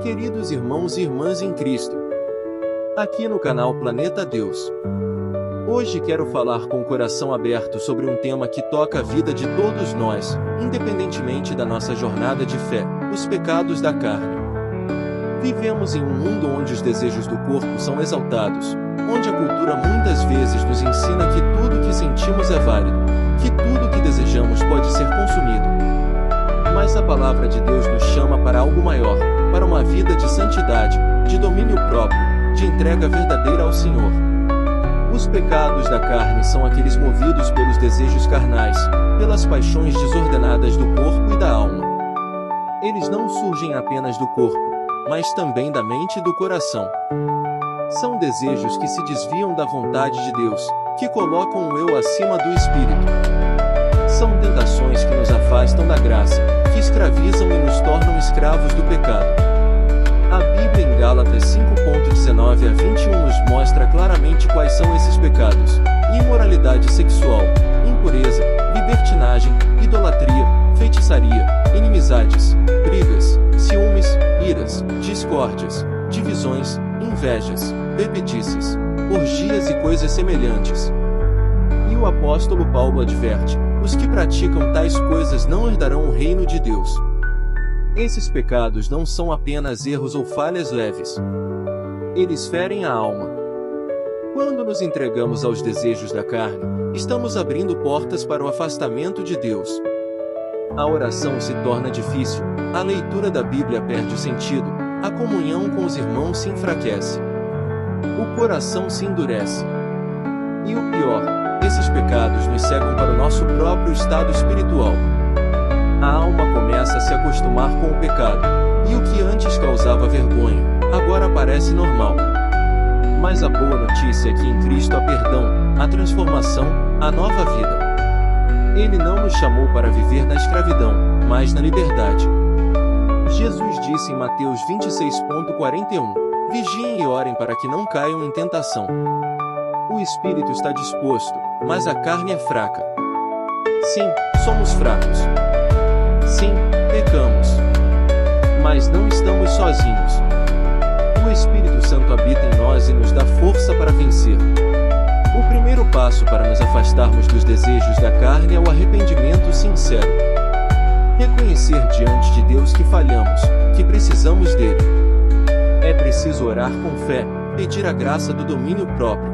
Queridos irmãos e irmãs em Cristo, aqui no canal Planeta Deus. Hoje quero falar com o coração aberto sobre um tema que toca a vida de todos nós, independentemente da nossa jornada de fé, os pecados da carne. Vivemos em um mundo onde os desejos do corpo são exaltados, onde a cultura muitas vezes nos ensina que tudo que sentimos é válido, que tudo que desejamos pode ser consumido. Mas a palavra de Deus nos chama para algo maior, para uma vida de santidade, de domínio próprio, de entrega verdadeira ao Senhor. Os pecados da carne são aqueles movidos pelos desejos carnais, pelas paixões desordenadas do corpo e da alma. Eles não surgem apenas do corpo, mas também da mente e do coração. São desejos que se desviam da vontade de Deus, que colocam o eu acima do espírito. São tentações que nos afastam da graça, que escravizam e nos tornam escravos do pecado. A Bíblia em Gálatas 5:19 a 21 nos mostra claramente quais são esses pecados: imoralidade sexual, impureza, libertinagem, idolatria, feitiçaria, inimizades, brigas, ciúmes, iras, discórdias, divisões, invejas, bebedices, orgias e coisas semelhantes. E o apóstolo Paulo adverte: os que praticam tais coisas não herdarão o reino de Deus. Esses pecados não são apenas erros ou falhas leves. Eles ferem a alma. Quando nos entregamos aos desejos da carne, estamos abrindo portas para o afastamento de Deus. A oração se torna difícil, a leitura da Bíblia perde o sentido, a comunhão com os irmãos se enfraquece. O coração se endurece. E o pior, esses pecados nos cegam para o nosso próprio estado espiritual. A alma começa a se acostumar com o pecado, e o que antes causava vergonha, agora parece normal. Mas a boa notícia é que em Cristo há perdão, a transformação, a nova vida. Ele não nos chamou para viver na escravidão, mas na liberdade. Jesus disse em Mateus 26:41, vigiem e orem para que não caiam em tentação. O espírito está disposto, mas a carne é fraca. Sim, somos fracos. Sim, pecamos. Mas não estamos sozinhos. O Espírito Santo habita em nós e nos dá força para vencer. O primeiro passo para nos afastarmos dos desejos da carne é o arrependimento sincero. Reconhecer diante de Deus que falhamos, que precisamos dele. É preciso orar com fé, pedir a graça do domínio próprio.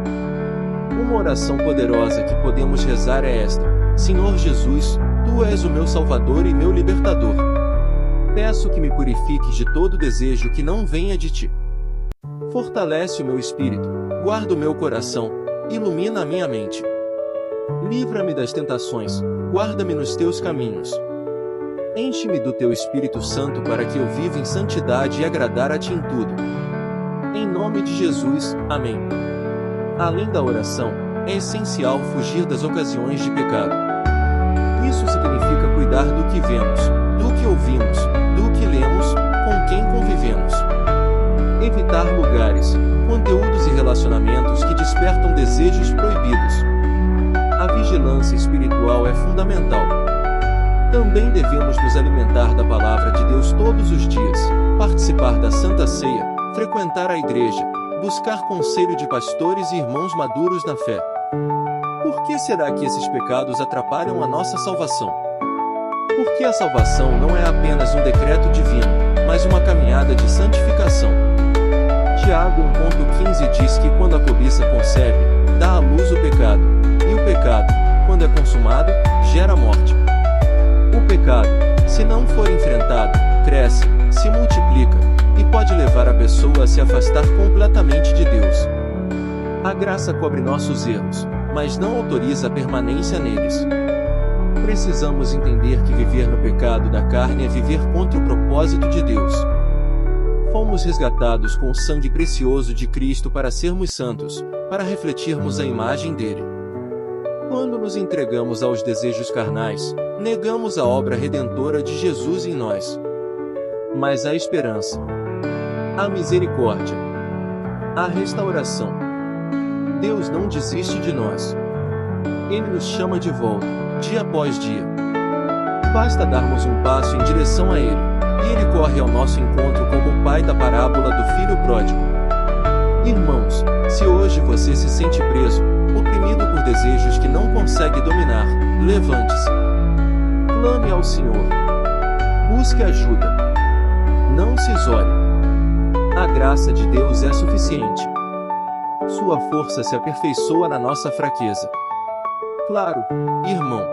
Uma oração poderosa que podemos rezar é esta: Senhor Jesus, Tu és o meu Salvador e meu Libertador. Peço que me purifiques de todo desejo que não venha de Ti. Fortalece o meu espírito, guarda o meu coração, ilumina a minha mente. Livra-me das tentações, guarda-me nos Teus caminhos. Enche-me do Teu Espírito Santo para que eu viva em santidade e agradar a Ti em tudo. Em nome de Jesus, amém. Além da oração, é essencial fugir das ocasiões de pecado. Isso significa cuidar do que vemos, do que ouvimos, do que lemos, com quem convivemos. Evitar lugares, conteúdos e relacionamentos que despertam desejos proibidos. A vigilância espiritual é fundamental. Também devemos nos alimentar da palavra de Deus todos os dias, participar da Santa Ceia, frequentar a igreja, buscar conselho de pastores e irmãos maduros na fé. Por que será que esses pecados atrapalham a nossa salvação? Porque a salvação não é apenas um decreto divino, mas uma caminhada de santificação. Tiago 1:15 diz que quando a cobiça concebe, dá à luz o pecado, e o pecado, quando é consumado, gera morte. O pecado, se não for enfrentado, cresce, se multiplica, e pode levar a pessoa a se afastar completamente de Deus. A graça cobre nossos erros, mas não autoriza a permanência neles. Precisamos entender que viver no pecado da carne é viver contra o propósito de Deus. Fomos resgatados com o sangue precioso de Cristo para sermos santos, para refletirmos a imagem dele. Quando nos entregamos aos desejos carnais, negamos a obra redentora de Jesus em nós. Mas há esperança, há misericórdia, há restauração. Deus não desiste de nós. Ele nos chama de volta, dia após dia. Basta darmos um passo em direção a Ele, e Ele corre corre ao nosso encontro como o pai da parábola do filho pródigo. Irmãos, se hoje você se sente preso, oprimido por desejos que não consegue dominar, levante-se. Clame ao Senhor. Busque ajuda. Não se isole. A graça de Deus é suficiente. Sua força se aperfeiçoa na nossa fraqueza. Claro, irmão.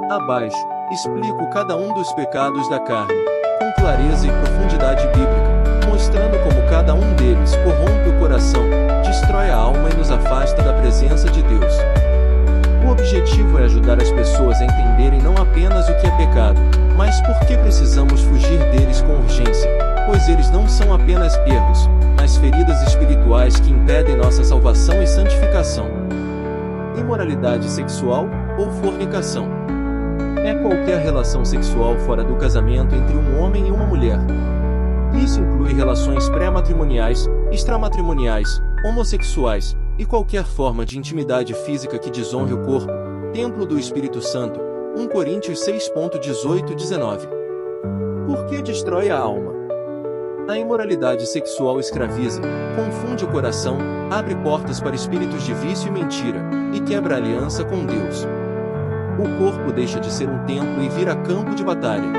Abaixo, explico cada um dos pecados da carne, com clareza e profundidade bíblica, mostrando como cada um deles corrompe o coração, destrói a alma e nos afasta da presença de Deus. O objetivo é ajudar as pessoas a entenderem não apenas o que é pecado, mas por que precisamos fugir deles com urgência, pois eles não são apenas erros, mas feridas espirituais que impedem nossa salvação e santificação. Imoralidade sexual ou fornicação. É qualquer relação sexual fora do casamento entre um homem e uma mulher. Isso inclui relações pré-matrimoniais, extramatrimoniais, homossexuais, e qualquer forma de intimidade física que desonre o corpo, templo do Espírito Santo, 1 Coríntios 6:18-19. Por que destrói a alma? A imoralidade sexual escraviza, confunde o coração, abre portas para espíritos de vício e mentira, e quebra a aliança com Deus. O corpo deixa de ser um templo e vira campo de batalha.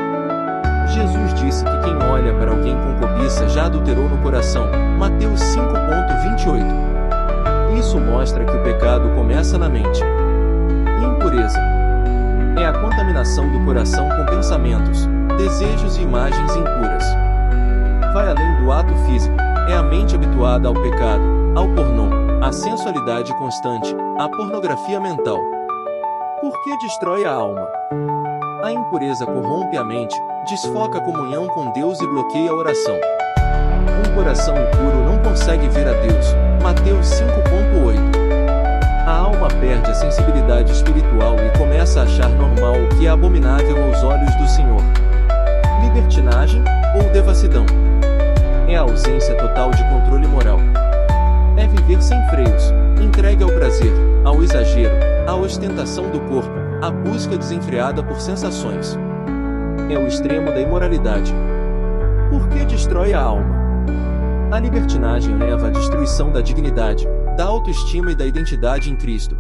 Jesus disse que quem olha para alguém com cobiça já adulterou no coração, Mateus 5:28. Isso mostra que o pecado começa na mente. Impureza é a contaminação do coração com pensamentos, desejos e imagens impuras. Vai além do ato físico, é a mente habituada ao pecado, ao pornô, à sensualidade constante, à pornografia mental. Por que destrói a alma? A impureza corrompe a mente, desfoca a comunhão com Deus e bloqueia a oração. Um coração impuro não consegue ver a Deus, Mateus 5:8. A alma perde a sensibilidade espiritual e começa a achar normal o que é abominável aos olhos do Senhor. Libertinagem ou devassidão. É a ausência total de controle moral. É viver sem freios, entregue ao prazer, ao exagero, à ostentação do corpo, à busca desenfreada por sensações. É o extremo da imoralidade. Por que destrói a alma? A libertinagem leva à destruição da dignidade, da autoestima e da identidade em Cristo.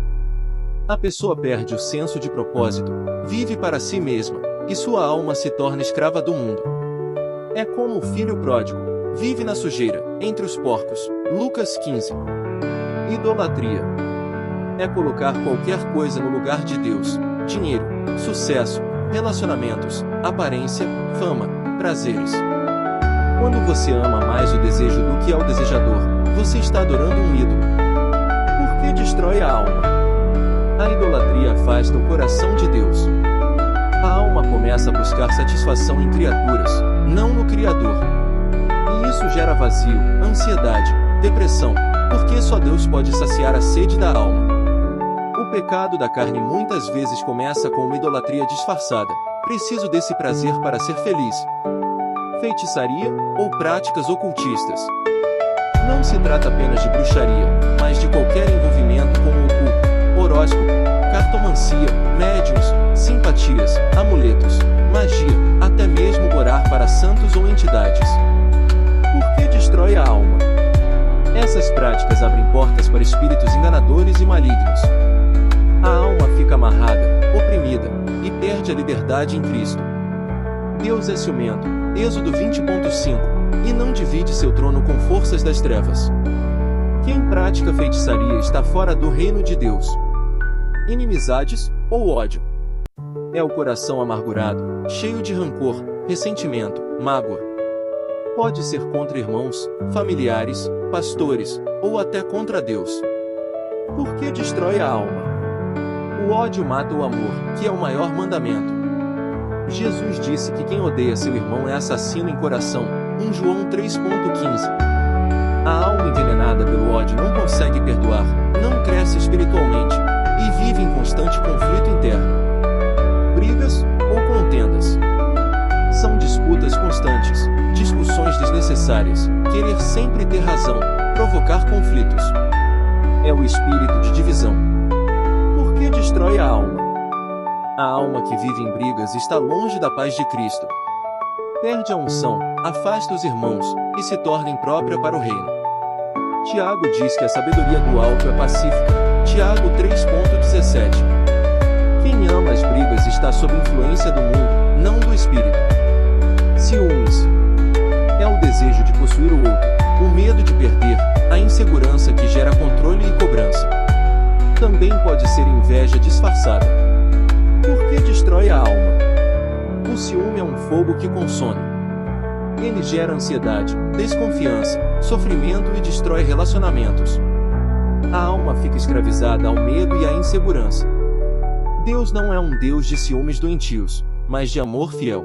A pessoa perde o senso de propósito, vive para si mesma, e sua alma se torna escrava do mundo. É como o filho pródigo, vive na sujeira, entre os porcos. Lucas 15. Idolatria é colocar qualquer coisa no lugar de Deus: dinheiro, sucesso, relacionamentos, aparência, fama, prazeres. Quando você ama mais o desejo do que ao desejador, você está adorando um ídolo. Por que destrói a alma? A idolatria afasta o coração de Deus. A alma começa a buscar satisfação em criaturas, não no Criador. E isso gera vazio, ansiedade, depressão, porque só Deus pode saciar a sede da alma. O pecado da carne muitas vezes começa com uma idolatria disfarçada. Preciso desse prazer para ser feliz. Feitiçaria ou práticas ocultistas. Não se trata apenas de bruxaria, mas de qualquer envolvimento com o oculto, horóscopo, cartomancia, médiuns, simpatias, amuletos, magia, até mesmo orar para santos ou entidades. Por que destrói a alma? Essas práticas abrem portas para espíritos enganadores e malignos. A alma fica amarrada, oprimida, e perde a liberdade em Cristo. Deus é ciumento, Êxodo 20:5, e não divide seu trono com forças das trevas. Quem pratica feitiçaria está fora do reino de Deus. Inimizades ou ódio. É o coração amargurado, cheio de rancor, ressentimento, mágoa. Pode ser contra irmãos, familiares, pastores, ou até contra Deus. Por que destrói a alma? O ódio mata o amor, que é o maior mandamento. Jesus disse que quem odeia seu irmão é assassino em coração, 1 João 3:15. A alma envenenada pelo ódio não consegue perdoar, não cresce espiritualmente, e vive em constante conflito interno. Brigas ou contendas. São disputas constantes, discussões desnecessárias, querer sempre ter razão, provocar conflitos. É o espírito de divisão. Por que destrói a alma? A alma que vive em brigas está longe da paz de Cristo. Perde a unção, afasta os irmãos, e se torna imprópria para o reino. Tiago diz que a sabedoria do alto é pacífica. Tiago 3,17. Quem ama as brigas está sob influência do mundo, não do espírito. Ciúmes é o desejo de possuir o outro, o medo de perder, a insegurança que gera controle e cobrança. Também pode ser inveja disfarçada, porque destrói a alma. O ciúme é um fogo que consome. Ele gera ansiedade, desconfiança, sofrimento e destrói relacionamentos. A alma fica escravizada ao medo e à insegurança. Deus não é um Deus de ciúmes doentios, mas de amor fiel.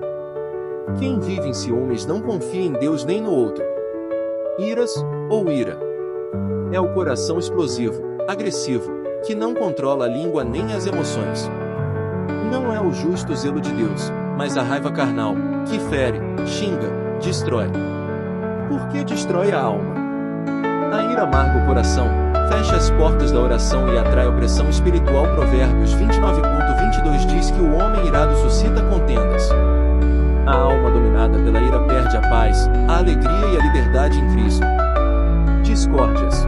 Quem vive em ciúmes não confia em Deus nem no outro. Iras, ou ira, é o coração explosivo, agressivo, que não controla a língua nem as emoções. Não é o justo zelo de Deus, mas a raiva carnal, que fere, xinga, destrói. Porque destrói a alma. A ira amarga o coração, fecha as portas da oração e atrai opressão espiritual. Provérbios 29,22 diz que o homem irado suscita contendas. A alma dominada pela ira perde a paz, a alegria e a liberdade em Cristo. Discórdias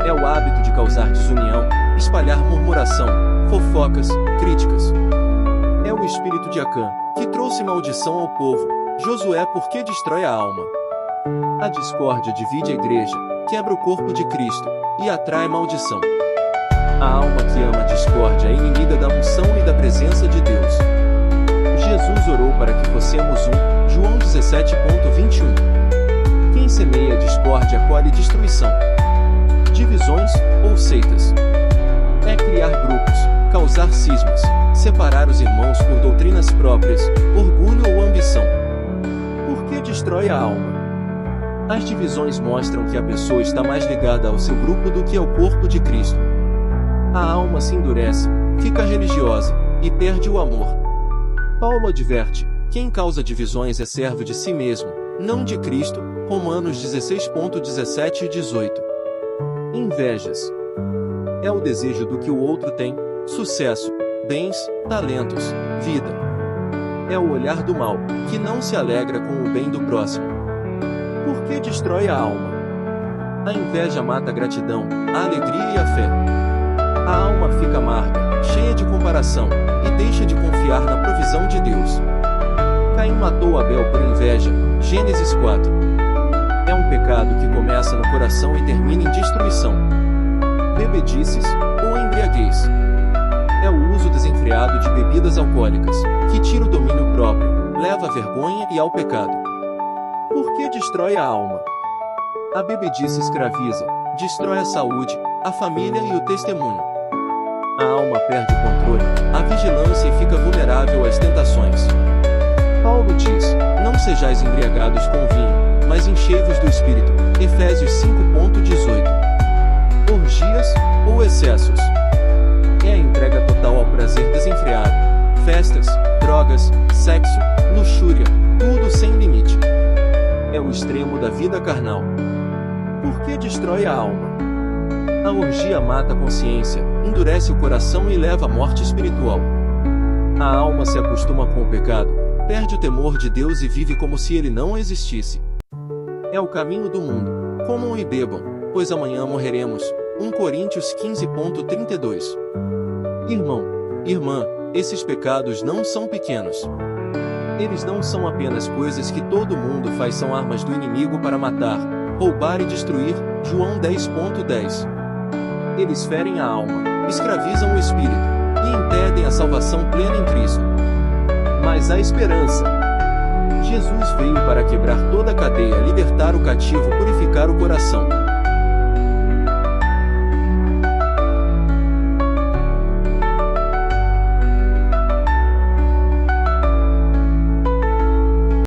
é o hábito de causar desunião, espalhar murmuração, fofocas, críticas. É o espírito de Acã, que trouxe maldição ao povo. Josué, porque destrói a alma. A discórdia divide a igreja, quebra o corpo de Cristo, e atrai maldição. A alma que ama a discórdia é inimiga da unção e da presença de Deus. Jesus orou para que fossemos um, João 17,21. Quem semeia discórdia colhe destruição. Divisões, ou seitas, é criar grupos, causar cismas, separar os irmãos por doutrinas próprias, orgulho ou ambição. Porque destrói a alma. As divisões mostram que a pessoa está mais ligada ao seu grupo do que ao corpo de Cristo. A alma se endurece, fica religiosa, e perde o amor. Paulo adverte: quem causa divisões é servo de si mesmo, não de Cristo. Romanos 16,17 e 18. Invejas é o desejo do que o outro tem, sucesso, bens, talentos, vida. É o olhar do mal, que não se alegra com o bem do próximo. Porque destrói a alma. A inveja mata a gratidão, a alegria e a fé. A alma fica amarga, cheia de comparação, e deixa de confiar na provisão de Deus. Caim matou Abel por inveja, Gênesis 4. É um pecado que começa no coração e termina em destruição. Bebedices, ou embriaguez, é o uso desenfreado de bebidas alcoólicas, que tira o domínio próprio, leva à vergonha e ao pecado. Porque destrói a alma. A bebedice escraviza, destrói a saúde, a família e o testemunho. A alma perde o controle, a vigilância e fica vulnerável às tentações. Paulo diz: não sejais embriagados com vinho, mas enchei-vos do Espírito. Efésios 5,18. Orgias, ou excessos, é a entrega total ao prazer desenfreado. Festas, drogas, sexo, luxúria, tudo sem limite. É o extremo da vida carnal. Porque destrói a alma. A orgia mata a consciência, endurece o coração e leva à morte espiritual. A alma se acostuma com o pecado, perde o temor de Deus e vive como se ele não existisse. É o caminho do mundo. Comam e bebam, pois amanhã morreremos. 1 Coríntios 15,32. Irmão, irmã, esses pecados não são pequenos. Eles não são apenas coisas que todo mundo faz, são armas do inimigo para matar, roubar e destruir. João 10,10. Eles ferem a alma, escravizam o espírito, e impedem a salvação plena em Cristo. Mas há esperança. Jesus veio para quebrar toda a cadeia, libertar o cativo, purificar o coração.